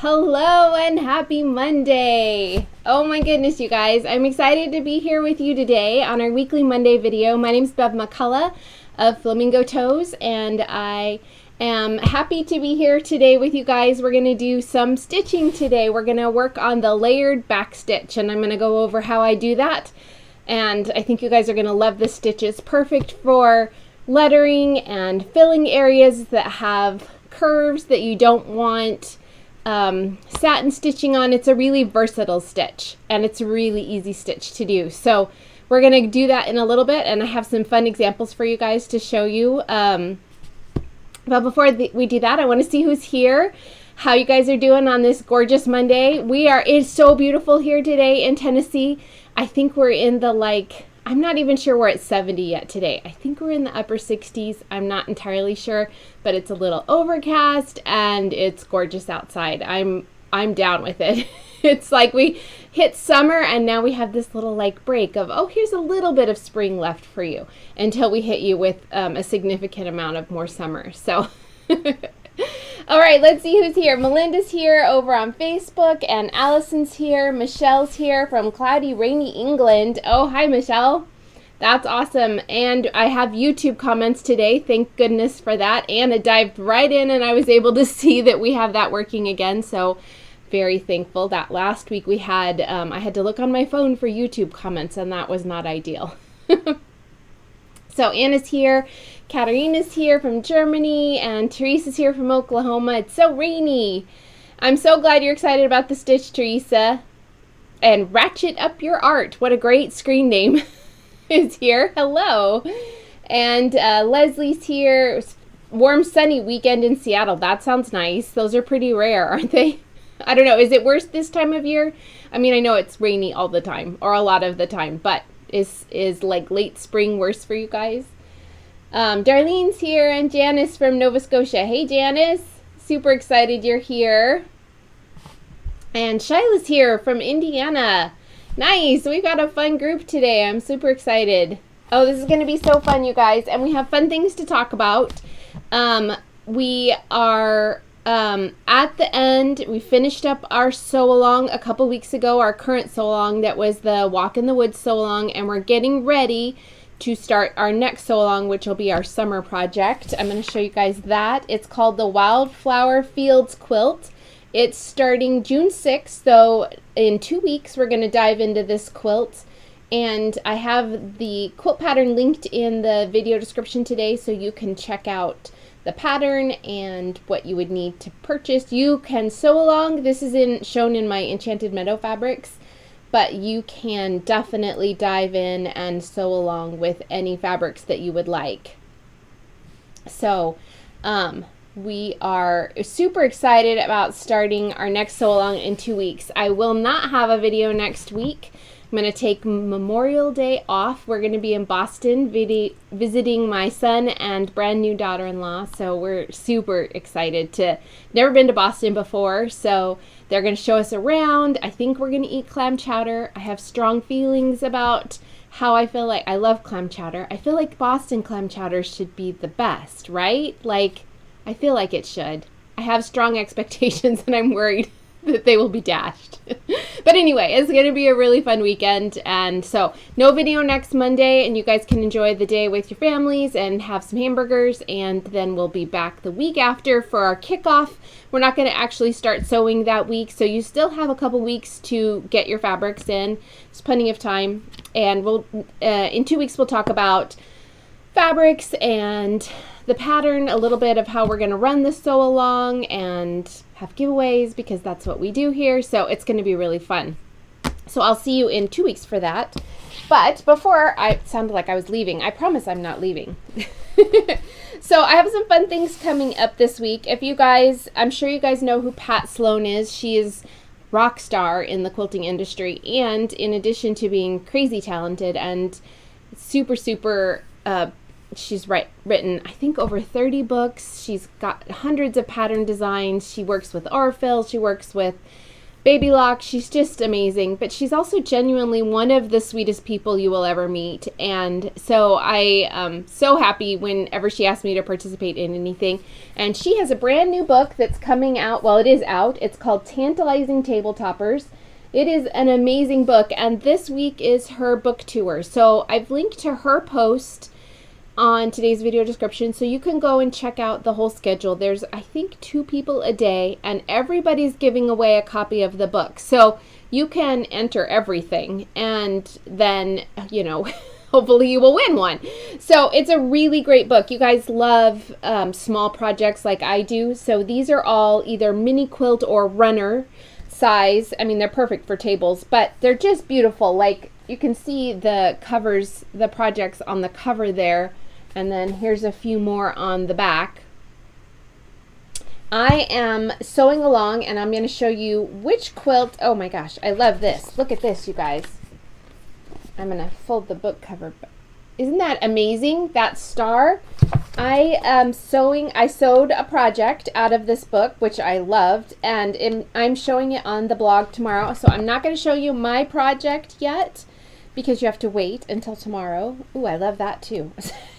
Hello and happy Monday. Oh my goodness, you guys. I'm excited to be here with you today on our weekly Monday video. My name is Bev McCullough of Flamingo Toes, and I am happy to be here today with you guys. We're going to do some stitching today. We're going to work on the layered back stitch, and I'm going to go over how I do that. And I think you guys are going to love this stitch. It's perfect for lettering and filling areas that have curves that you don't want satin stitching on. It's a really versatile stitch, and it's a really easy stitch to do. So we're going to do that in a little bit, and I have some fun examples for you guys to show you. But before we do that, I want to see who's here, how you guys are doing on this gorgeous Monday. It's so beautiful here today in Tennessee. I think we're in the I'm not even sure we're at 70 yet today. I think we're in the upper 60s. I'm not entirely sure, but it's a little overcast and it's gorgeous outside. I'm down with it. It's like we hit summer and now we have this little break of, oh, here's a little bit of spring left for you until we hit you with a significant amount of more summer. So all right, let's see who's here. Melinda's here over on Facebook, and Allison's here. Michelle's here from cloudy, rainy England. Oh, hi, Michelle. That's awesome. And I have YouTube comments today. Thank goodness for that. Anna dived right in, and I was able to see that we have that working again. So very thankful that last week we had, I had to look on my phone for YouTube comments, and that was not ideal. So Anna's here, Katarina's here from Germany, and Teresa's here from Oklahoma. It's so rainy. I'm so glad you're excited about the stitch, Teresa. And Ratchet Up Your Art, what a great screen name, is here. Hello. And Leslie's here. Warm, sunny weekend in Seattle. That sounds nice. Those are pretty rare, aren't they? I don't know. Is it worse this time of year? I mean, I know it's rainy all the time, or a lot of the time, but is late spring worse for you guys? Darlene's here, and Janice from Nova Scotia. Hey, Janice. Super excited you're here. And Shyla's here from Indiana. Nice. We've got a fun group today. I'm super excited. Oh, this is going to be so fun, you guys. And we have fun things to talk about. We are at the end. We finished up our sew-along a couple weeks ago, our current sew-along that was the Walk in the Woods sew-along, and we're getting ready to start our next sew-along, which will be our summer project. I'm going to show you guys that. It's called the Wildflower Fields Quilt. It's starting June 6th, so in 2 weeks we're going to dive into this quilt. And I have the quilt pattern linked in the video description today, so you can check out the pattern and what you would need to purchase. You can sew along. This is shown in my Enchanted Meadow fabrics, but you can definitely dive in and sew along with any fabrics that you would like. So we are super excited about starting our next sew along in 2 weeks. I will not have a video next week. I'm going to take Memorial Day off. We're going to be in Boston visiting my son and brand new daughter-in-law, so we're super excited never been to Boston before, so they're going to show us around. I think we're going to eat clam chowder. I have strong feelings about how I feel like I love clam chowder. I feel like Boston clam chowder should be the best, right? I feel like it should. I have strong expectations, and I'm worried that they will be dashed. But anyway, it's going to be a really fun weekend, and so no video next Monday, and you guys can enjoy the day with your families and have some hamburgers, and then we'll be back the week after for our kickoff. We're not going to actually start sewing that week, so you still have a couple weeks to get your fabrics in. There's plenty of time, and we'll in 2 weeks we'll talk about fabrics and the pattern, a little bit of how we're going to run the sew along, and have giveaways because that's what we do here. So it's going to be really fun. So I'll see you in 2 weeks for that. But before I sounded like I was leaving, I promise I'm not leaving. So I have some fun things coming up this week. I'm sure you guys know who Pat Sloan is. She is rock star in the quilting industry, and in addition to being crazy talented and super she's written, I think, over 30 books. She's got hundreds of pattern designs. She works with Aurifil. She works with baby lock. She's just amazing, but she's also genuinely one of the sweetest people you will ever meet. And so I am so happy whenever she asks me to participate in anything. And she has a brand new book that's coming out. Well, it is out. It's called Tantalizing Table Toppers. It is an amazing book, and this week is her book tour. So I've linked to her post on today's video description, so you can go and check out the whole schedule. There's, I think, 2 people a day, and everybody's giving away a copy of the book. So you can enter everything, and then, you know, hopefully you will win one. So it's a really great book. You guys love small projects like I do. So these are all either mini quilt or runner size. I mean, they're perfect for tables, but they're just beautiful. Like, you can see the covers, the projects on the cover there. And then here's a few more on the back. I am sewing along, and I'm going to show you which quilt. Oh my gosh, I love this. Look at this, you guys. I'm going to fold the book cover. Isn't that amazing? That star. I sewed a project out of this book, which I loved, and I'm showing it on the blog tomorrow. So I'm not going to show you my project yet, because you have to wait until tomorrow. Ooh, I love that too.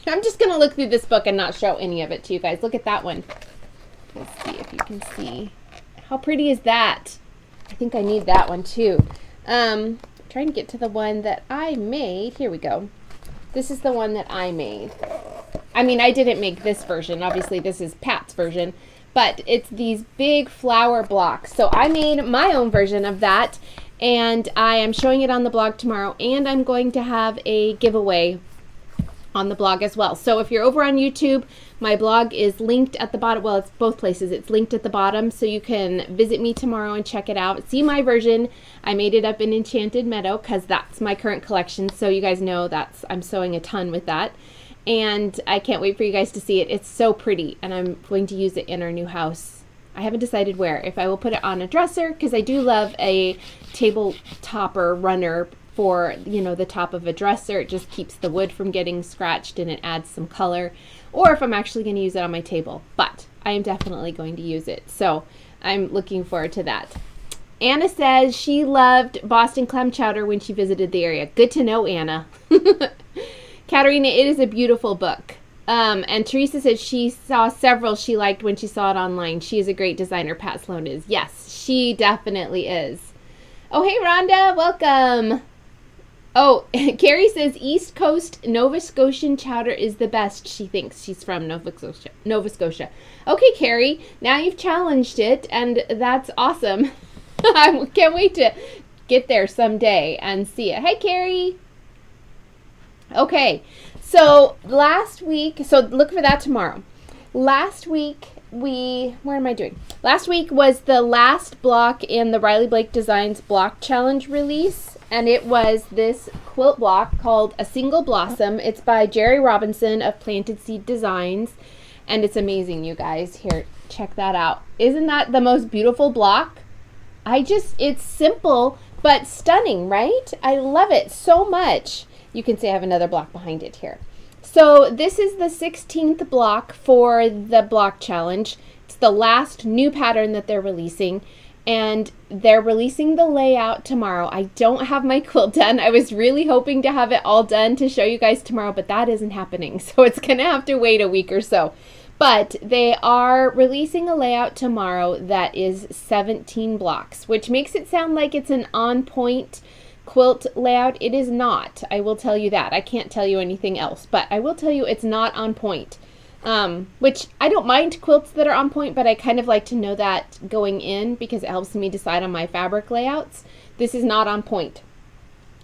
I'm just going to look through this book and not show any of it to you guys. Look at that one. Let's see if you can see. How pretty is that? I think I need that one too. Trying to get to the one that I made. Here we go. This is the one that I made. I mean, I didn't make this version. Obviously, this is Pat's version. But it's these big flower blocks. So I made my own version of that. And I am showing it on the blog tomorrow, and I'm going to have a giveaway on the blog as well. So if you're over on YouTube, my blog is linked at the bottom. Well, it's both places. It's linked at the bottom, so you can visit me tomorrow and check it out. See my version. I made it up in Enchanted Meadow because that's my current collection. So you guys know I'm sewing a ton with that. And I can't wait for you guys to see it. It's so pretty, and I'm going to use it in our new house. I haven't decided where. If I will put it on a dresser, because I do love a table topper runner for, you know, the top of a dresser. It just keeps the wood from getting scratched, and it adds some color. Or if I'm actually going to use it on my table. But I am definitely going to use it. So I'm looking forward to that. Anna says she loved Boston clam chowder when she visited the area. Good to know, Anna. Katerina, it is a beautiful book. And Teresa said she saw several she liked when she saw it online. She is a great designer, Pat Sloan is. Yes, she definitely is. Oh, hey, Rhonda, welcome. Oh, Carrie says East Coast Nova Scotian chowder is the best. She thinks she's from Nova Scotia. Okay, Carrie, now you've challenged it, and that's awesome. I can't wait to get there someday and see it. Hey, Carrie. Okay. So last week, so look for that tomorrow. Last week, what am I doing? Last week was the last block in the Riley Blake Designs Block Challenge release, and it was this quilt block called A Single Blossom. It's by Jerry Robinson of Planted Seed Designs, and it's amazing, you guys. Here, check that out. Isn't that the most beautiful block? It's simple, but stunning, right? I love it so much. You can see I have another block behind it here. So this is the 16th block for the block challenge. It's the last new pattern that they're releasing, and they're releasing the layout tomorrow. I don't have my quilt done. I was really hoping to have it all done to show you guys tomorrow, but that isn't happening. So it's going to have to wait a week or so. But they are releasing a layout tomorrow that is 17 blocks, which makes it sound like it's an on-point quilt layout. It is not. I will tell you that. I can't tell you anything else, but I will tell you it's not on point. Which I don't mind quilts that are on point, but I kind of like to know that going in because it helps me decide on my fabric layouts. This is not on point.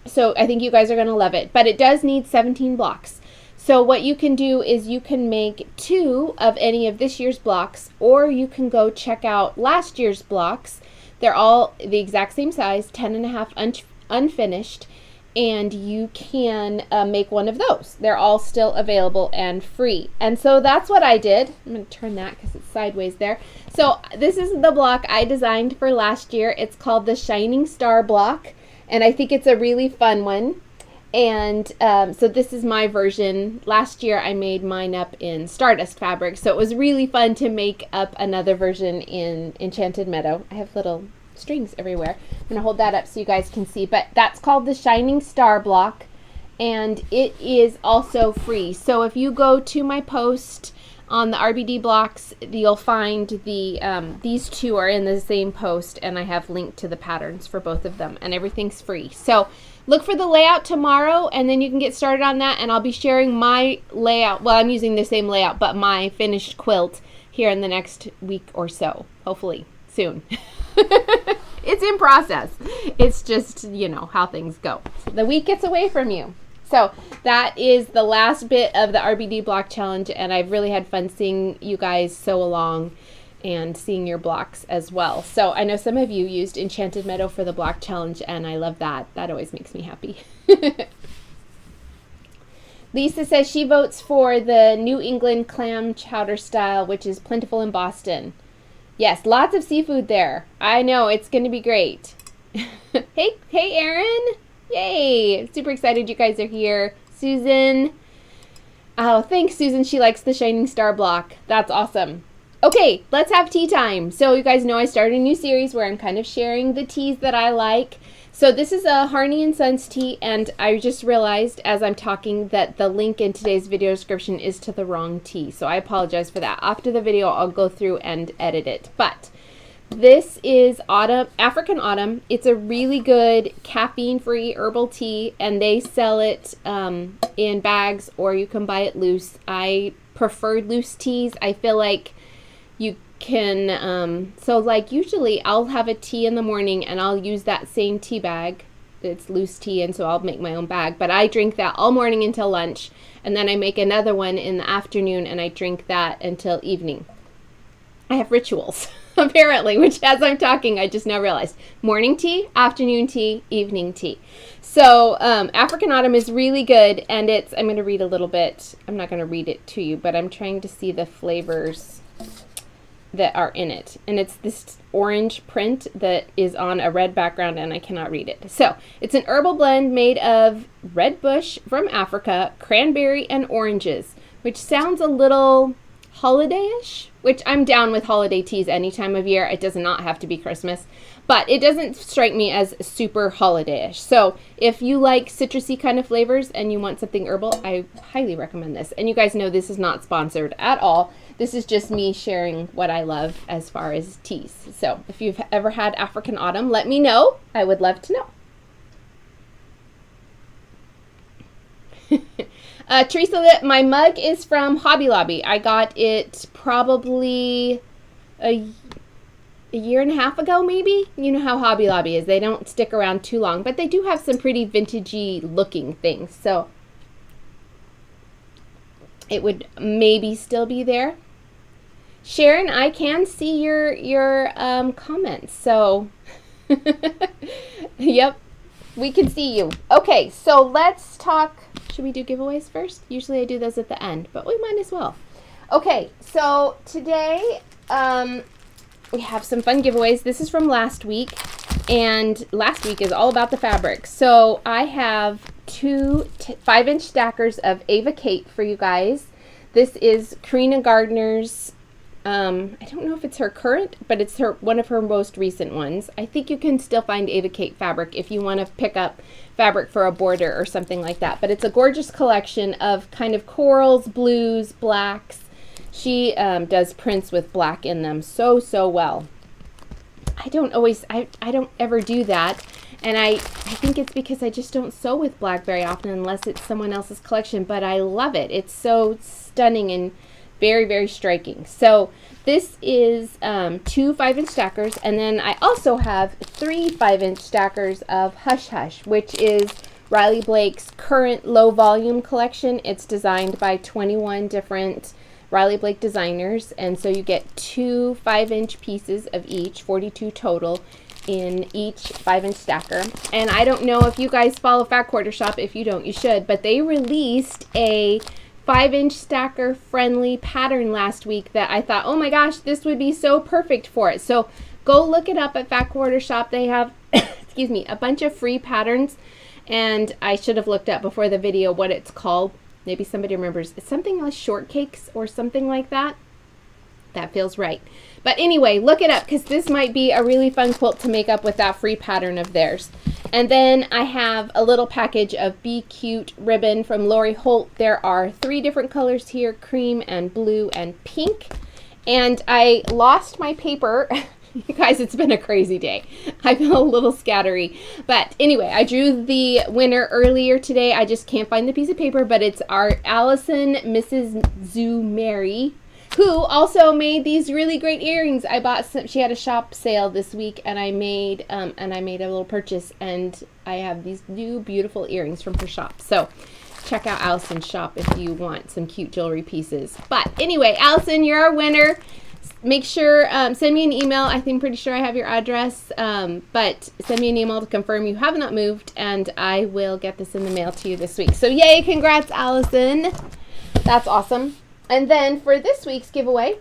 So I think you guys are going to love it, but it does need 17 blocks. So what you can do is you can make 2 of any of this year's blocks, or you can go check out last year's blocks. They're all the exact same size, 10.5 unfinished, and you can make one of those. They're all still available and free. And so that's what I did. I'm going to turn that because it's sideways there. So this is the block I designed for last year. It's called the Shining Star block, and I think it's a really fun one. And so this is my version. Last year I made mine up in Stardust fabric, so it was really fun to make up another version in Enchanted Meadow. I have little strings everywhere. I'm going to hold that up so you guys can see, but that's called the Shining Star block, and it is also free. So if you go to my post on the RBD blocks, you'll find the these two are in the same post, and I have linked to the patterns for both of them, and everything's free. So look for the layout tomorrow, and then you can get started on that, and I'll be sharing my layout. Well, I'm using the same layout, but my finished quilt here in the next week or so, hopefully soon. It's in process. It's just, you know, how things go. The week gets away from you. So that is the last bit of the RBD block challenge, and I've really had fun seeing you guys sew along and seeing your blocks as well. So I know some of you used Enchanted Meadow for the block challenge, and I love that. That always makes me happy. Lisa says she votes for the New England clam chowder style, which is plentiful in Boston. Yes, lots of seafood there. I know, it's going to be great. Hey, Erin. Yay. Super excited you guys are here. Susan. Oh, thanks, Susan. She likes the Shining Star block. That's awesome. Okay, let's have tea time. So you guys know I started a new series where I'm kind of sharing the teas that I like. So this is a Harney & Sons tea, and I just realized as I'm talking that the link in today's video description is to the wrong tea. So I apologize for that. After the video, I'll go through and edit it. But this is African Autumn. It's a really good caffeine-free herbal tea, and they sell it in bags, or you can buy it loose. I prefer loose teas. I feel like you can, so like usually I'll have a tea in the morning and I'll use that same tea bag. It's loose tea, and so I'll make my own bag, but I drink that all morning until lunch, and then I make another one in the afternoon and I drink that until evening. I have rituals apparently, which as I'm talking I just now realized. Morning tea, afternoon tea, evening tea. So African Autumn is really good, and I'm going to read a little bit. I'm not going to read it to you, but I'm trying to see the flavors that are in it, and it's this orange print that is on a red background, and I cannot read it. So it's an herbal blend made of red bush from Africa, cranberry, and oranges, which sounds a little holiday-ish, which I'm down with holiday teas any time of year. It does not have to be Christmas, but it doesn't strike me as super holiday-ish. So if you like citrusy kind of flavors and you want something herbal, I highly recommend this. And you guys know this is not sponsored at all. This is just me sharing what I love as far as teas. So if you've ever had African Autumn, let me know. I would love to know. Teresa, my mug is from Hobby Lobby. I got it probably a year and a half ago, maybe. You know how Hobby Lobby is. They don't stick around too long, but they do have some pretty vintagey looking things. So it would maybe still be there. Sharon, I can see your comments. So yep, we can see you. Okay, so let's talk. Should we do giveaways first? Usually I do those at the end, but we might as well. Okay, so today we have some fun giveaways. This is from last week, and last week is all about the fabric. So I have two 5-inch stackers of Ava Kate for you guys. This is Karina Gardner's, I don't know if it's her current, but it's one of her most recent ones. I think you can still find Ava Kate fabric if you want to pick up fabric for a border or something like that. But it's a gorgeous collection of kind of corals, blues, blacks. She does prints with black in them so well. I don't ever do that. And I think it's because I just don't sew with black very often unless it's someone else's collection, but I love it. It's so stunning and very striking. So this is 2 5-inch stackers, and then I also have 3 5-inch stackers of Hush Hush, which is Riley Blake's current low volume collection. It's designed by 21 different Riley Blake designers, and so you get 2 5-inch pieces of each, 42 total in each 5-inch stacker. And I don't know if you guys follow Fat Quarter Shop. If you don't, you should, but they released a 5-inch stacker friendly pattern last week that I thought, oh my gosh, this would be so perfect for it. So go look it up at Fat Quarter Shop. They have excuse me, a bunch of free patterns, and I should have looked up before the video what it's called. Maybe somebody remembers. It's something like shortcakes or something like that. That feels right. But anyway, look it up because this might be a really fun quilt to make up with that free pattern of theirs. And then I have a little package of Be Cute ribbon from Lori Holt. There are 3 different colors here, cream and blue and pink. And I lost my paper. You guys, it's been a crazy day. I feel a little scattery. But anyway, I drew the winner earlier today. I just can't find the piece of paper, but it's our Allison Mrs. Zoo Mary, who also made these really great earrings. I bought some, she had a shop sale this week, and I made a little purchase, and I have these new beautiful earrings from her shop. So check out Allison's shop if you want some cute jewelry pieces. But anyway, Allison, you're our winner. Make sure, send me an email. I'm pretty sure I have your address, but send me an email to confirm you have not moved, and I will get this in the mail to you this week. So yay, congrats, Allison. That's awesome. And then for this week's giveaway,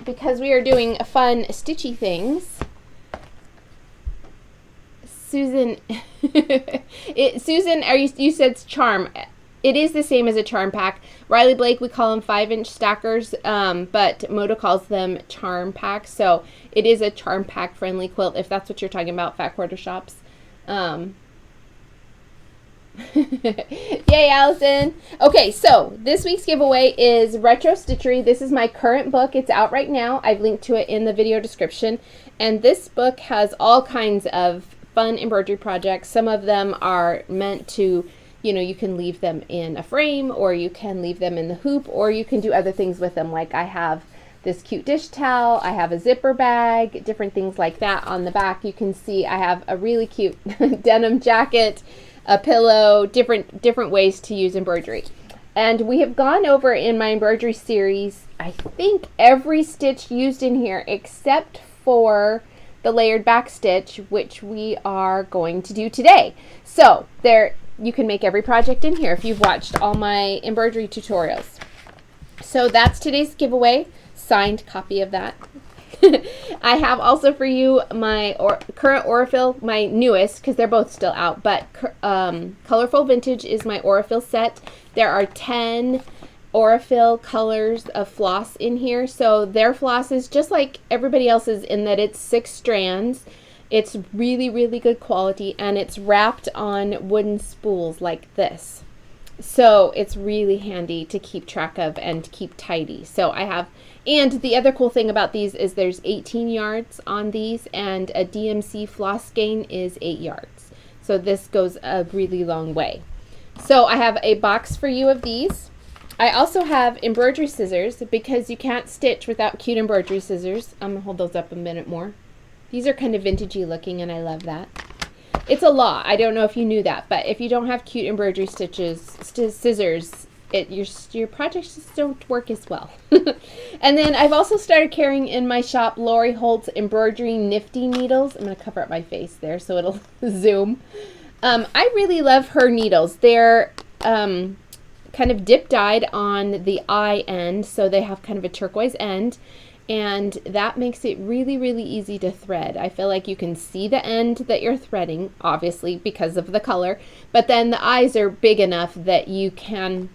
because we are doing fun stitchy things, Susan, Susan, you said it's charm. It is the same as a charm pack. Riley Blake, we call them 5-inch stackers, but Moda calls them charm packs. So it is a charm pack friendly quilt, if that's what you're talking about, Fat Quarter Shops. Yay, Allison. Okay, so this week's giveaway is Retro Stitchery. This is my current book. It's out right now. I've linked to it in the video description. And this book has all kinds of fun embroidery projects. Some of them are meant to, you know, you can leave them in a frame, or you can leave them in the hoop, or you can do other things with them. Like I have this cute dish towel, I have a zipper bag, different things like that. On the back you can see I have a really cute denim jacket, a pillow, different ways to use embroidery. And we have gone over in my embroidery series, I think, every stitch used in here except for the layered back stitch, which we are going to do today. So there, you can make every project in here if you've watched all my embroidery tutorials. So that's today's giveaway, signed copy of that. I have also for you my current Aurifil, my newest, because they're both still out, but Colorful Vintage is my Aurifil set. There are 10 Aurifil colors of floss in here. So their floss is just like everybody else's in that it's 6 strands. It's really, really good quality, and it's wrapped on wooden spools like this. So it's really handy to keep track of and keep tidy. So I have, and the other cool thing about these is there's 18 yards on these, and a DMC floss gain is 8 yards. So this goes a really long way. So I have a box for you of these. I also have embroidery scissors, because you can't stitch without cute embroidery scissors. I'm gonna hold those up a minute more. These are kind of vintagey looking, and I love that. It's a law. I don't know if you knew that, but if you don't have cute embroidery scissors, your projects just don't work as well. And then I've also started carrying in my shop Lori Holt's embroidery nifty needles. I'm going to cover up my face there so it'll zoom. I really love her needles. They're kind of dip dyed on the eye end, so they have kind of a turquoise end. And that makes it really, really easy to thread. I feel like you can see the end that you're threading, obviously, because of the color, but then the eyes are big enough that you can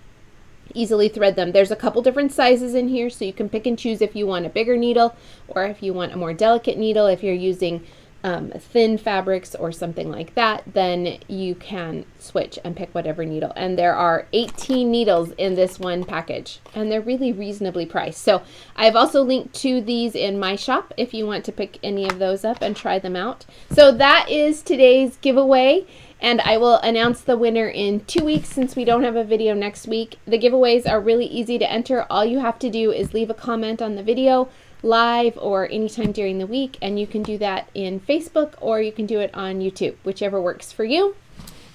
easily thread them. There's a couple different sizes in here, so you can pick and choose if you want a bigger needle or if you want a more delicate needle. If you're using thin fabrics or something like that, then you can switch and pick whatever needle. And there are 18 needles in this one package, and they're really reasonably priced. So I've also linked to these in my shop if you want to pick any of those up and try them out. So that is today's giveaway, and I will announce the winner in 2 weeks since we don't have a video next week. The giveaways are really easy to enter. All you have to do is leave a comment on the video live or anytime during the week, and you can do that in Facebook or you can do it on YouTube, whichever works for you.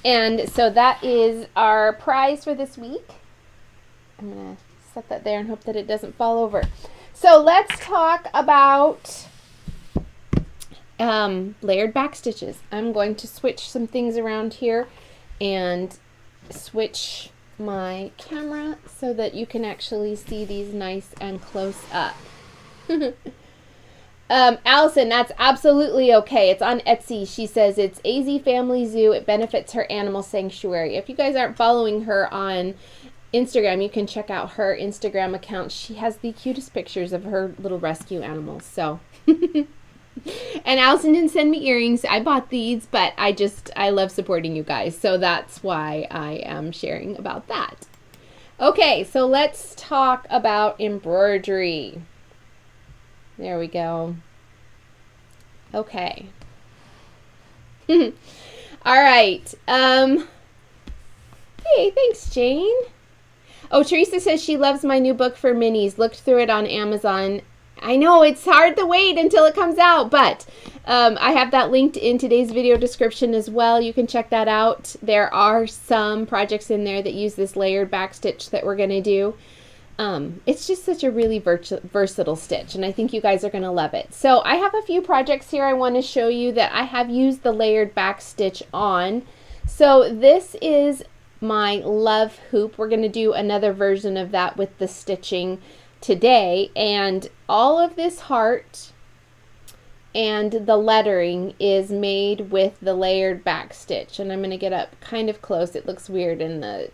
And so that is our prize for this week. I'm gonna set that there and hope that it doesn't fall over. So let's talk about layered back stitches. I'm going to switch some things around here and switch my camera so that you can actually see these nice and close up. Allison, that's absolutely okay. It's on Etsy. She says it's AZ Family Zoo. It benefits her animal sanctuary. If you guys aren't following her on Instagram. You can check out her Instagram account. She has the cutest pictures of her little rescue animals. So, and Allison didn't send me earrings. I bought these, but I love supporting you guys. So that's why I am sharing about that. Okay, so let's talk about embroidery. There we go. Okay. All right. Hey, thanks, Jane. Oh, Teresa says she loves my new book for minis. Looked through it on Amazon. I know it's hard to wait until it comes out, but I have that linked in today's video description as well. You can check that out. There are some projects in there that use this layered back stitch that we're going to do. It's just such a really versatile stitch, and I think you guys are going to love it. So I have a few projects here I want to show you that I have used the layered back stitch on. So this is my love hoop. We're going to do another version of that with the stitching today, and all of this heart and the lettering is made with the layered back stitch, and I'm going to get up kind of close. It looks weird in the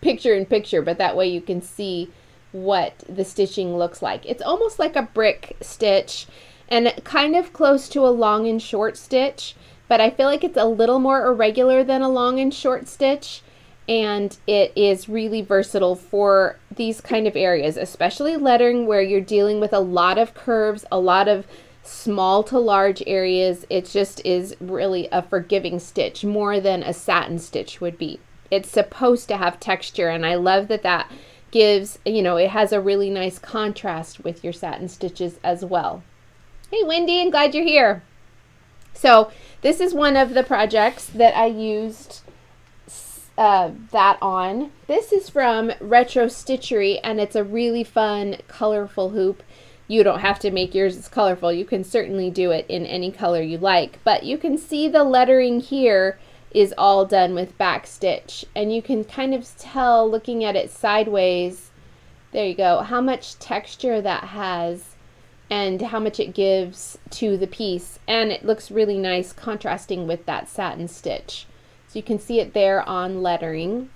picture, but that way you can see what the stitching looks like. It's almost like a brick stitch and kind of close to a long and short stitch, but I feel like it's a little more irregular than a long and short stitch, and it is really versatile for these kind of areas, especially lettering where you're dealing with a lot of curves, a lot of small to large areas. It just is really a forgiving stitch more than a satin stitch would be. It's supposed to have texture, and I love that that gives, you know, it has a really nice contrast with your satin stitches as well. Hey Wendy, I'm glad you're here. So this is one of the projects that I used that on. This is from Retro Stitchery, and it's a really fun, colorful hoop. You don't have to make yours as colorful. You can certainly do it in any color you like, but you can see the lettering here is all done with back stitch, and you can kind of tell looking at it sideways, there you go, how much texture that has and how much it gives to the piece, and it looks really nice contrasting with that satin stitch. So you can see it there on lettering.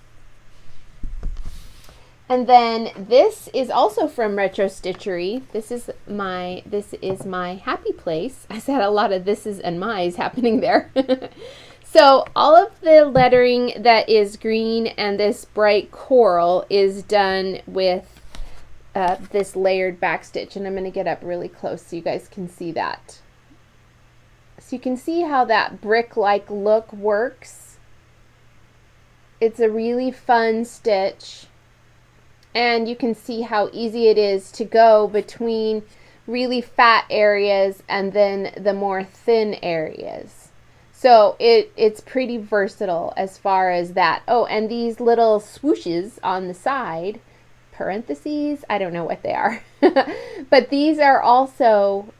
And then this is also from Retro Stitchery. This is my happy place. I said a lot of thises and my's happening there. So all of the lettering that is green and this bright coral is done with this layered back stitch, and I'm going to get up really close so you guys can see that. So you can see how that brick-like look works. It's a really fun stitch, and you can see how easy it is to go between really fat areas and then the more thin areas. So it's pretty versatile as far as that. Oh, and these little swooshes on the side, parentheses, I don't know what they are, but these are also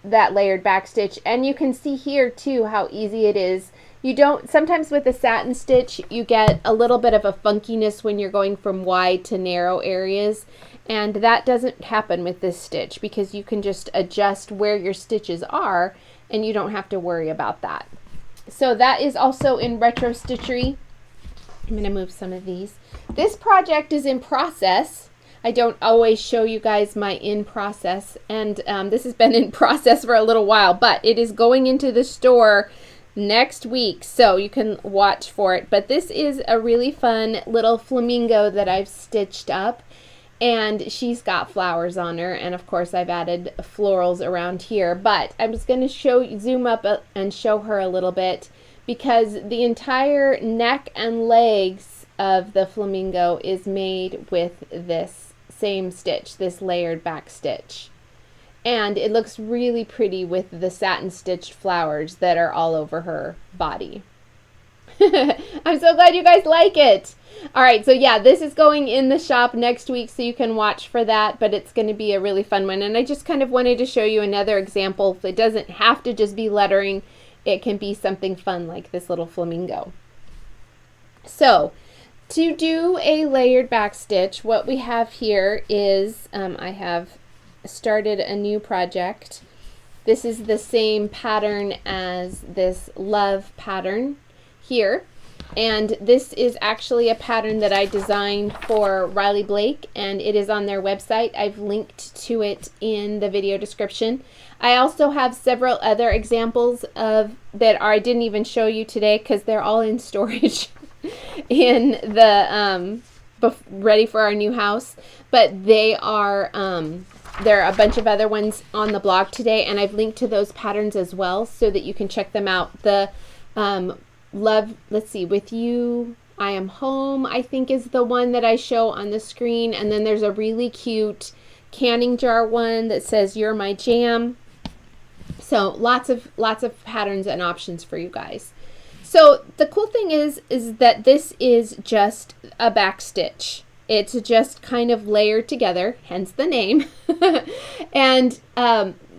that layered back stitch, and you can see here too how easy it is. You don't, sometimes with a satin stitch you get a little bit of a funkiness when you're going from wide to narrow areas, and that doesn't happen with this stitch because you can just adjust where your stitches are and you don't have to worry about that. So that is also in Retro Stitchery. I'm going to move some of these. This project is in process. I don't always show you guys my in process, and this has been in process for a little while, but it is going into the store next week, so you can watch for it. But this is a really fun little flamingo that I've stitched up, and she's got flowers on her, and of course I've added florals around here, but I'm just going to zoom up and show her a little bit, because the entire neck and legs of the flamingo is made with this same stitch, this layered back stitch, and it looks really pretty with the satin stitched flowers that are all over her body. I'm so glad you guys like it. All right, so yeah, this is going in the shop next week, so you can watch for that, but it's going to be a really fun one. And I just kind of wanted to show you another example. It doesn't have to just be lettering. It can be something fun like this little flamingo. So to do a layered back stitch, what we have here is, I have started a new project. This is the same pattern as this love pattern here, And this is actually a pattern that I designed for Riley Blake, and it is on their website. I've linked to it in the video description. I also have several other examples of that I didn't even show you today because they're all in storage in the ready for our new house. But they are there are a bunch of other ones on the blog today, and I've linked to those patterns as well so that you can check them out. The let's see, With You I Am Home, I think, is the one that I show on the screen. And then there's a really cute canning jar one that says You're My Jam. So lots of patterns and options for you guys. So the cool thing is that this is just a back stitch. It's just kind of layered together, hence the name. And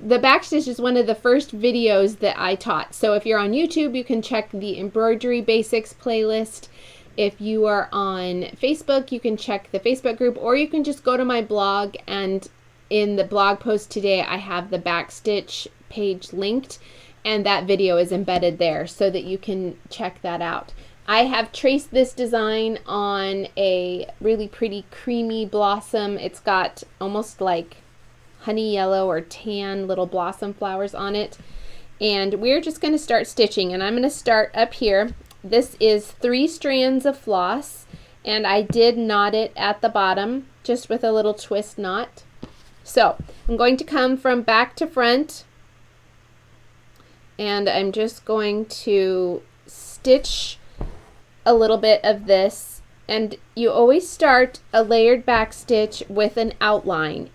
the backstitch is one of the first videos that I taught. So if you're on YouTube, you can check the Embroidery Basics playlist. If you are on Facebook, you can check the Facebook group, or you can just go to my blog, and in the blog post today, I have the backstitch page linked, and that video is embedded there so that you can check that out. I have traced this design on a really pretty creamy blossom. It's got almost like honey yellow or tan little blossom flowers on it. And we're just going to start stitching, and I'm going to start up here. This is 3 strands of floss, and I did knot it at the bottom just with a little twist knot. So I'm going to come from back to front, and I'm just going to stitch a little bit of this. And you always start a layered back stitch with an outline.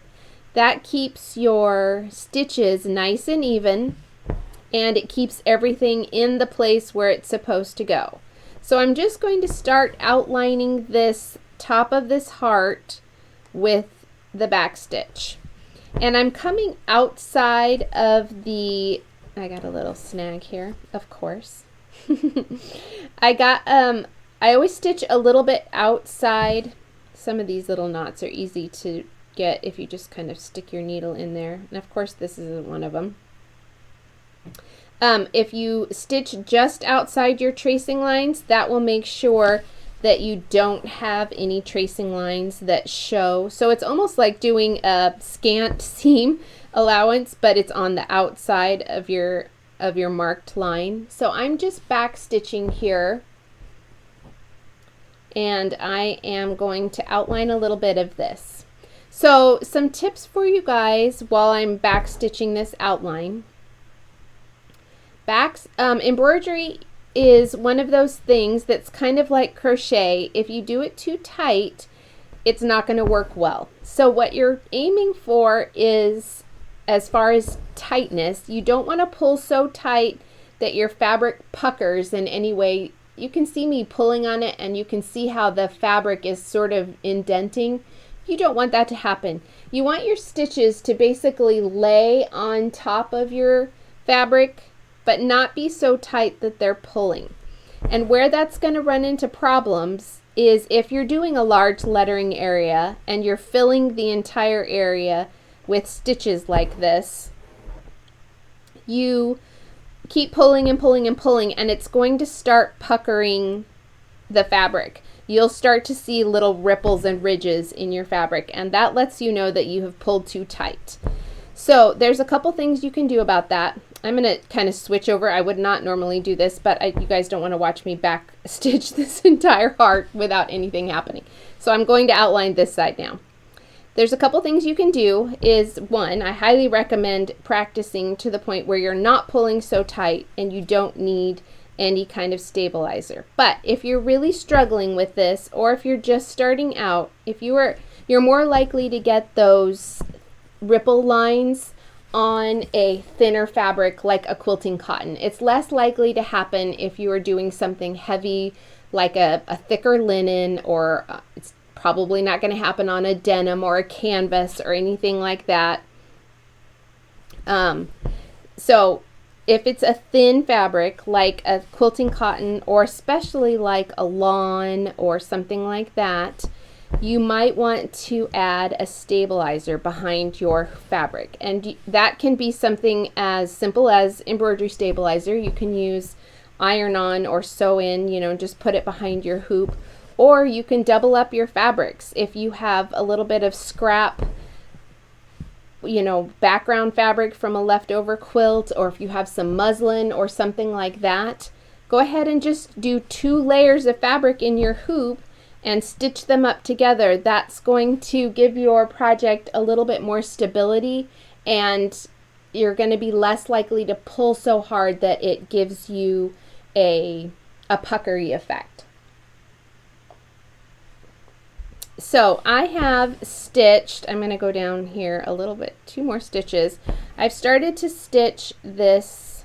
That keeps your stitches nice and even, and it keeps everything in the place where it's supposed to go. So I'm just going to start outlining this top of this heart with the back stitch. And I'm coming outside of the, I got a little snag here, of course. I always stitch a little bit outside. Some of these little knots are easy to get if you just kind of stick your needle in there. And of course this isn't one of them. If you stitch just outside your tracing lines, that will make sure that you don't have any tracing lines that show. So it's almost like doing a scant seam allowance, but it's on the outside of your marked line. So I'm just back stitching here, and I am going to outline a little bit of this. So some tips for you guys while I'm back stitching this outline. Embroidery is one of those things that's kind of like crochet. If you do it too tight, it's not going to work well. So what you're aiming for is, as far as tightness, you don't want to pull so tight that your fabric puckers in any way. You can see me pulling on it, and you can see how the fabric is sort of indenting. You don't want that to happen. You want your stitches to basically lay on top of your fabric, but not be so tight that they're pulling. And where that's going to run into problems is if you're doing a large lettering area and you're filling the entire area with stitches like this, you keep pulling and pulling and pulling, and it's going to start puckering the fabric. You'll start to see little ripples and ridges in your fabric, and that lets you know that you have pulled too tight. So there's a couple things you can do about that. I'm going to kind of switch over. I would not normally do this, but you guys don't want to watch me back stitch this entire heart without anything happening. So I'm going to outline this side now. There's a couple things you can do. Is one, I highly recommend practicing to the point where you're not pulling so tight and you don't need any kind of stabilizer. But if you're really struggling with this, or if you're just starting out, you're more likely to get those ripple lines on a thinner fabric like a quilting cotton. It's less likely to happen if you are doing something heavy like a thicker linen, or it's probably not going to happen on a denim or a canvas or anything like that. So if it's a thin fabric like a quilting cotton, or especially like a lawn or something like that, you might want to add a stabilizer behind your fabric. And that can be something as simple as Embroidery Stabilizer. You can use iron on or sew in, you know, just put it behind your hoop. Or you can double up your fabrics. If you have a little bit of scrap, you know, background fabric from a leftover quilt, or if you have some muslin or something like that, go ahead and just do 2 layers of fabric in your hoop and stitch them up together. That's going to give your project a little bit more stability, and you're going to be less likely to pull so hard that it gives you a puckery effect. So I have stitched, I'm going to go down here a little bit, 2 more stitches. I've started to stitch this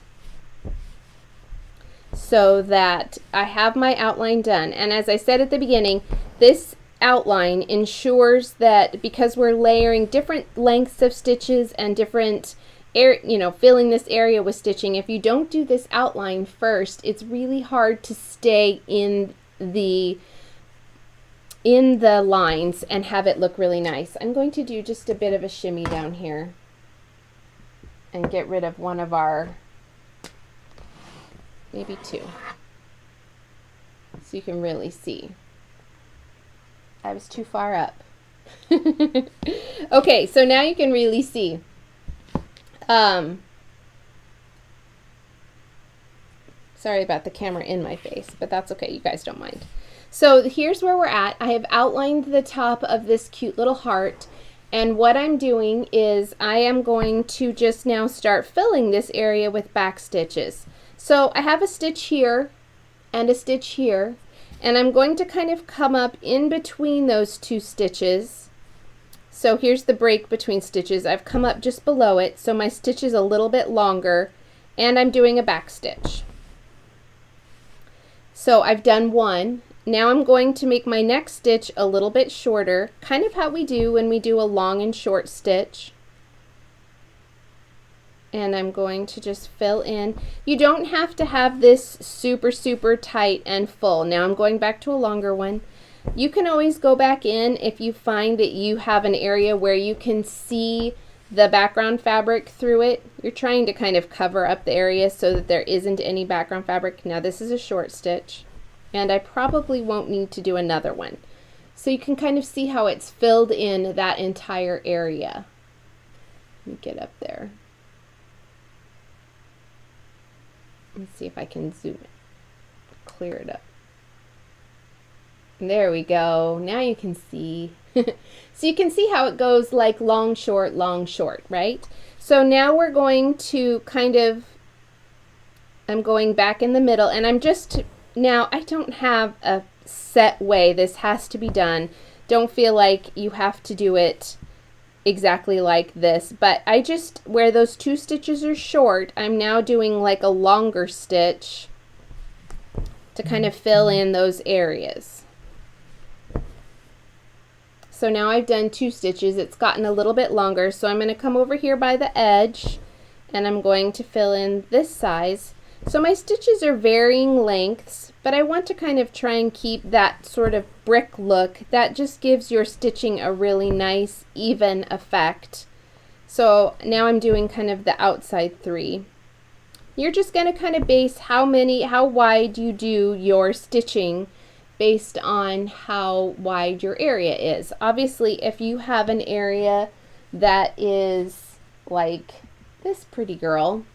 so that I have my outline done. And as I said at the beginning, this outline ensures that because we're layering different lengths of stitches and different filling this area with stitching, if you don't do this outline first, it's really hard to stay in the lines and have it look really nice. I'm going to do just a bit of a shimmy down here and get rid of one of our, maybe 2, so you can really see. I was too far up. Okay, so now you can really see. Sorry about the camera in my face, but that's okay, you guys don't mind. So here's where we're at. I have outlined the top of this cute little heart, and what I'm doing is I am going to just now start filling this area with back stitches. So I have a stitch here and a stitch here, and I'm going to kind of come up in between those 2 stitches. So here's the break between stitches. I've come up just below it, so my stitch is a little bit longer, and I'm doing a back stitch. So I've done 1. Now I'm going to make my next stitch a little bit shorter, kind of how we do when we do a long and short stitch. And I'm going to just fill in. You don't have to have this super, super tight and full. Now I'm going back to a longer one. You can always go back in if you find that you have an area where you can see the background fabric through it. You're trying to kind of cover up the area so that there isn't any background fabric. Now this is a short stitch, and I probably won't need to do another one. So you can kind of see how it's filled in that entire area. Let me get up there. Let's see if I can zoom it, clear it up. There we go. Now you can see. So you can see how it goes like long, short, right? So now we're going to kind of, I'm going back in the middle, and I'm just, now I don't have a set way this has to be done. Don't feel like you have to do it exactly like this, but I just, where those 2 stitches are short, I'm now doing like a longer stitch to kind of fill in those areas. So now I've done 2 stitches. It's gotten a little bit longer, so I'm going to come over here by the edge, and I'm going to fill in this size. So my stitches are varying lengths, but I want to kind of try and keep that sort of brick look. That just gives your stitching a really nice, even effect. So now I'm doing kind of the outside 3. You're just going to kind of base how wide you do your stitching based on how wide your area is. Obviously, if you have an area that is like this pretty girl,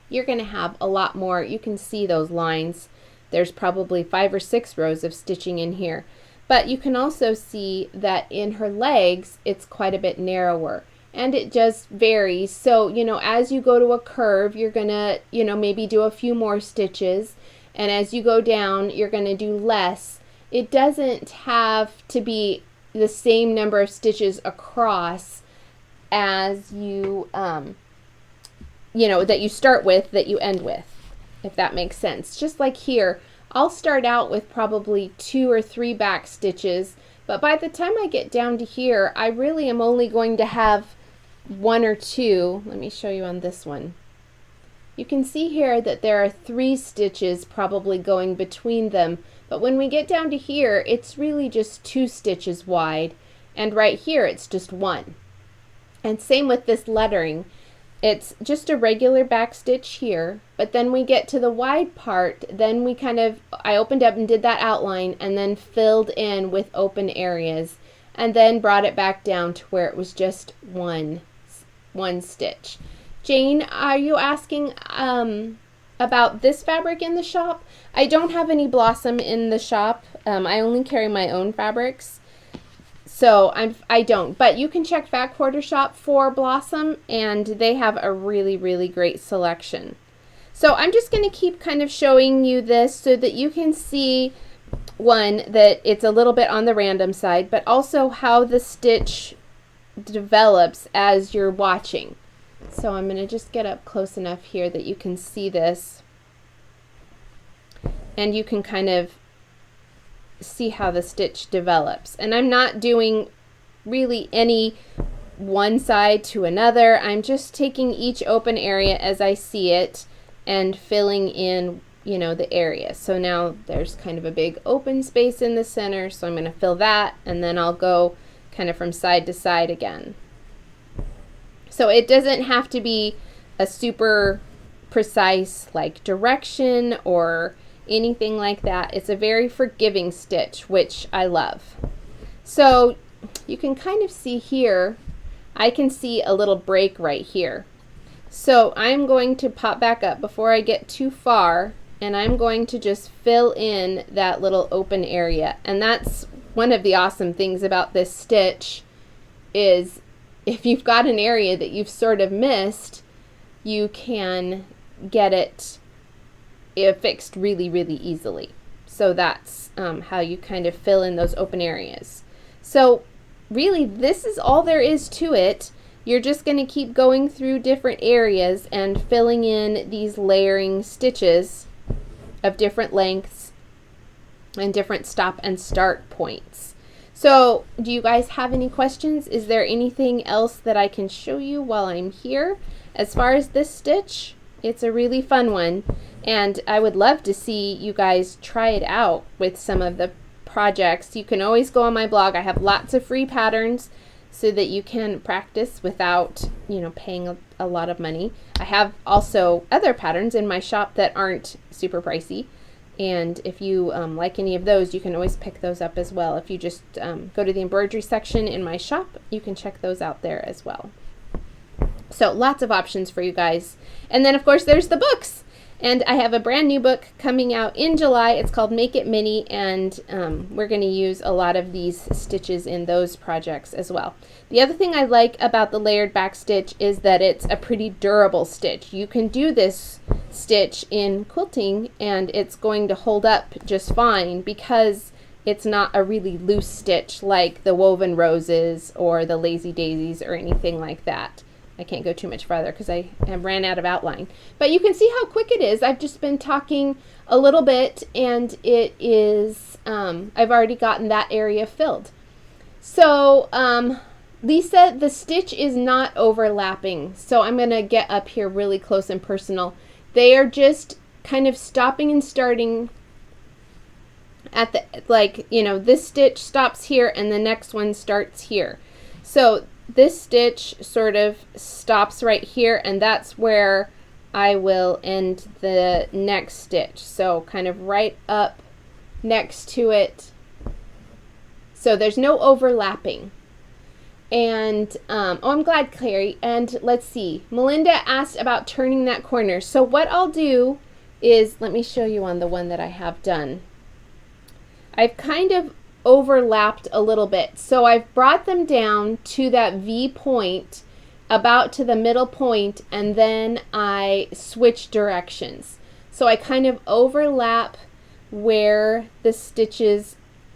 you're going to have a lot more. You can see those lines. There's probably 5 or 6 rows of stitching in here. But you can also see that in her legs, it's quite a bit narrower. And it just varies. So, you know, as you go to a curve, you're going to, you know, maybe do a few more stitches. And as you go down, you're going to do less. It doesn't have to be the same number of stitches across as you, you know, that you start with, that you end with, if that makes sense. Just like here, I'll start out with probably 2 or 3 back stitches, but by the time I get down to here, I really am only going to have 1 or 2. Let me show you on this one. You can see here that there are 3 stitches probably going between them, but when we get down to here, it's really just 2 stitches wide, and right here it's just 1. And same with this lettering. it's just a regular back stitch here, but then we get to the wide part, then we I opened up and did that outline and then filled in with open areas and then brought it back down to where it was just one stitch. Jane, are you asking about this fabric in the shop? I don't have any blossom in the shop. I only carry my own fabrics. So I don't, but you can check Fat Quarter Shop for blossom, and they have a really, really great selection. So I'm just going to keep kind of showing you this so that you can see, one, that it's a little bit on the random side, but also how the stitch develops as you're watching. So I'm going to just get up close enough here that you can see this, and you can kind of see how the stitch develops. And I'm not doing really any one side to another. I'm just taking each open area as I see it and filling in, you know, the area. So now there's kind of a big open space in the center, so I'm going to fill that, and then I'll go kind of from side to side again. So it doesn't have to be a super precise like direction or anything like that. It's a very forgiving stitch, which I love. So you can kind of see here, I can see a little break right here. So I'm going to pop back up before I get too far, and I'm going to just fill in that little open area. And that's one of the awesome things about this stitch, is if you've got an area that you've sort of missed, you can get it fixed really, really easily. So that's how you kind of fill in those open areas. So really, this is all there is to it. You're just going to keep going through different areas and filling in these layering stitches of different lengths and different stop and start points. So do you guys have any questions? Is there anything else that I can show you while I'm here? As far as this stitch, it's a really fun one, and I would love to see you guys try it out with some of the projects. You can always go on my blog. I have lots of free patterns so that you can practice without, you know, paying a lot of money. I have also other patterns in my shop that aren't super pricey, and if you like any of those, you can always pick those up as well. If you just go to the embroidery section in my shop, you can check those out there as well. So lots of options for you guys. And then of course there's the books. And I have a brand new book coming out in July. It's called Make It Mini, and we're going to use a lot of these stitches in those projects as well. The other thing I like about the layered back stitch is that it's a pretty durable stitch. You can do this stitch in quilting and it's going to hold up just fine because it's not a really loose stitch like the woven roses or the lazy daisies or anything like that. I can't go too much farther because I ran out of outline. But you can see how quick it is. I've just been talking a little bit, and it is, I've already gotten that area filled. So, Lisa, the stitch is not overlapping. So I'm going to get up here really close and personal. They are just kind of stopping and starting at the, like, you know, this stitch stops here and the next one starts here. So this stitch sort of stops right here, and that's where I will end the next stitch. So kind of right up next to it. So there's no overlapping. And, oh, I'm glad, Clary. And let's see, Melinda asked about turning that corner. So what I'll do is, let me show you on the one that I have done. I've kind of overlapped a little bit. So I've brought them down to that V point, about to the middle point, and then I switch directions. So I kind of overlap where the stitches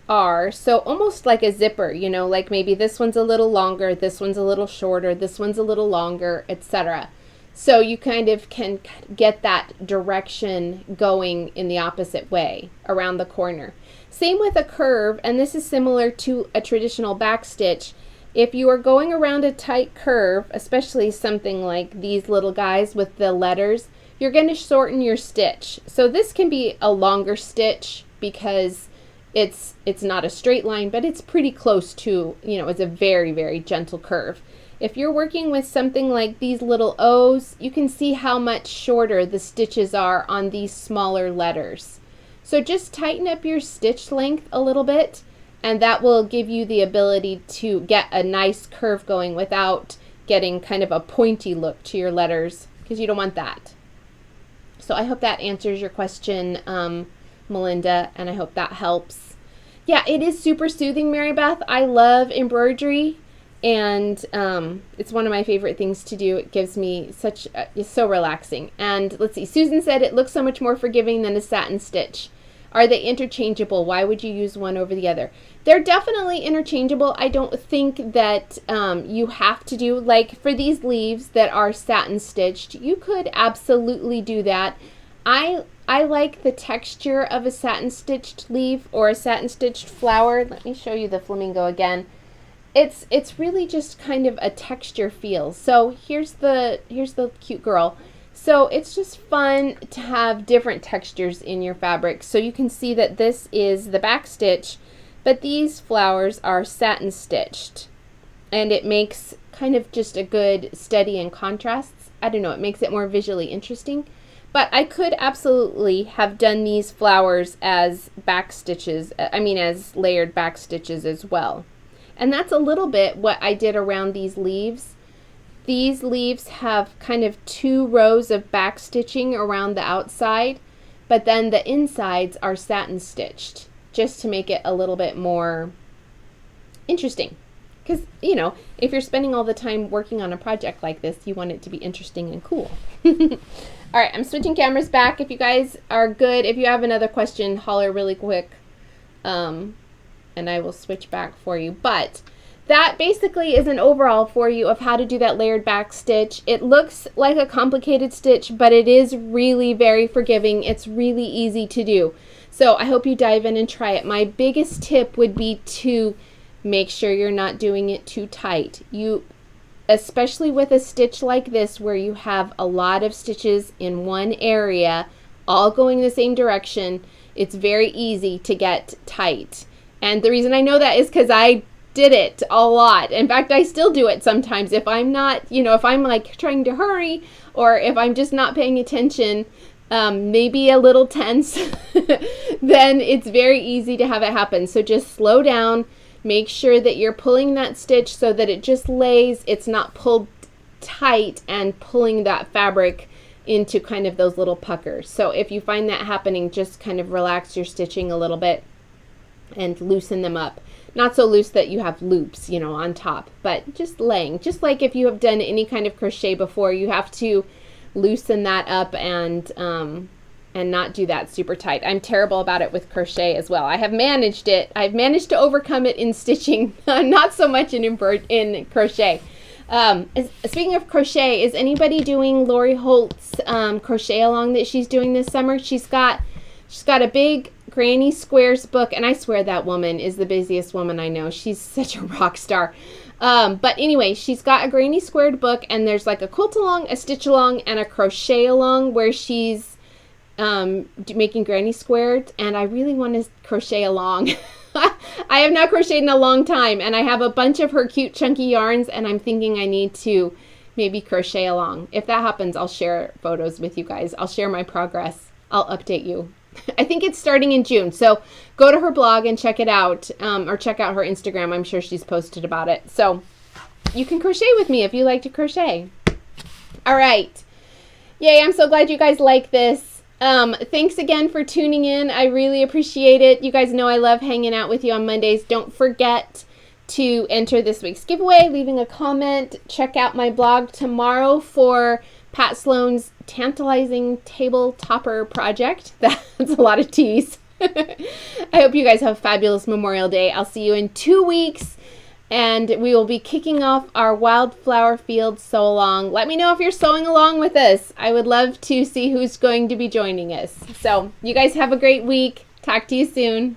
are. So almost like a zipper, you know, like maybe this one's a little longer, this one's a little shorter, this one's a little longer, etc. So you kind of can get that direction going in the opposite way around the corner. Same with a curve, and this is similar to a traditional back stitch. If you are going around a tight curve, especially something like these little guys with the letters, you're going to shorten your stitch. So this can be a longer stitch because it's not a straight line, but it's pretty close to, you know, it's a very, very gentle curve. If you're working with something like these little O's, you can see how much shorter the stitches are on these smaller letters. So just tighten up your stitch length a little bit, and that will give you the ability to get a nice curve going without getting kind of a pointy look to your letters, because you don't want that. So I hope that answers your question, Melinda, and I hope that helps. Yeah, it is super soothing, Mary Beth. I love embroidery, and it's one of my favorite things to do. It gives me such, it's so relaxing. And let's see, Susan said it looks so much more forgiving than a satin stitch. Are they interchangeable? Why would you use one over the other? They're definitely interchangeable. I don't think that you have to do, like for these leaves that are satin stitched, you could absolutely do that. I like the texture of a satin stitched leaf or a satin stitched flower. Let me show you the flamingo again. It's really just kind of a texture feel. So here's the cute girl. So it's just fun to have different textures in your fabric. So you can see that this is the back stitch, but these flowers are satin stitched, and it makes kind of just a good steady and contrasts. I don't know, it makes it more visually interesting. But I could absolutely have done these flowers as back stitches, as layered back stitches as well. And that's a little bit what I did around these leaves. These leaves have kind of 2 rows of back stitching around the outside, but then the insides are satin stitched, just to make it a little bit more interesting. Because, you know, if you're spending all the time working on a project like this, you want it to be interesting and cool. All right, I'm switching cameras back. If you guys are good, if you have another question, holler really quick, and I will switch back for you. But that basically is an overall for you of how to do that layered back stitch. It looks like a complicated stitch, but it is really very forgiving. It's really easy to do. So I hope you dive in and try it. My biggest tip would be to make sure you're not doing it too tight. Especially with a stitch like this where you have a lot of stitches in one area, all going the same direction, it's very easy to get tight. And the reason I know that is because I did it a lot. In fact, I still do it sometimes. If I'm not, if I'm like trying to hurry, or if I'm just not paying attention, maybe a little tense, then it's very easy to have it happen. So just slow down, make sure that you're pulling that stitch so that it just lays, it's not pulled tight and pulling that fabric into kind of those little puckers. So if you find that happening, just kind of relax your stitching a little bit and loosen them up. Not so loose that you have loops, on top, but just laying. Just like if you have done any kind of crochet before, you have to loosen that up and not do that super tight. I'm terrible about it with crochet as well. I have managed it. I've managed to overcome it in stitching, not so much in crochet. Speaking of crochet, is anybody doing Lori Holt's crochet along that she's doing this summer? She's got a big Granny Squares book, and I swear that woman is the busiest woman I know. She's such a rock star. But anyway, she's got a Granny Squared book, and there's like a quilt along, a stitch along, and a crochet along where she's making Granny Squared, and I really want to crochet along. I have not crocheted in a long time, and I have a bunch of her cute chunky yarns, and I'm thinking I need to maybe crochet along. If that happens, I'll share photos with you guys. I'll share my progress. I'll update you. I think it's starting in June, so go to her blog and check it out, or check out her Instagram. I'm sure she's posted about it. So you can crochet with me if you like to crochet. All right. Yay, I'm so glad you guys like this. Thanks again for tuning in. I really appreciate it. You guys know I love hanging out with you on Mondays. Don't forget to enter this week's giveaway, leaving a comment. Check out my blog tomorrow for Pat Sloan's tantalizing table topper project. That's a lot of T's. I hope you guys have a fabulous Memorial Day. I'll see you in 2 weeks, and we will be kicking off our Wildflower Field Sew Along. Let me know if you're sewing along with us. I would love to see who's going to be joining us. So you guys have a great week. Talk to you soon.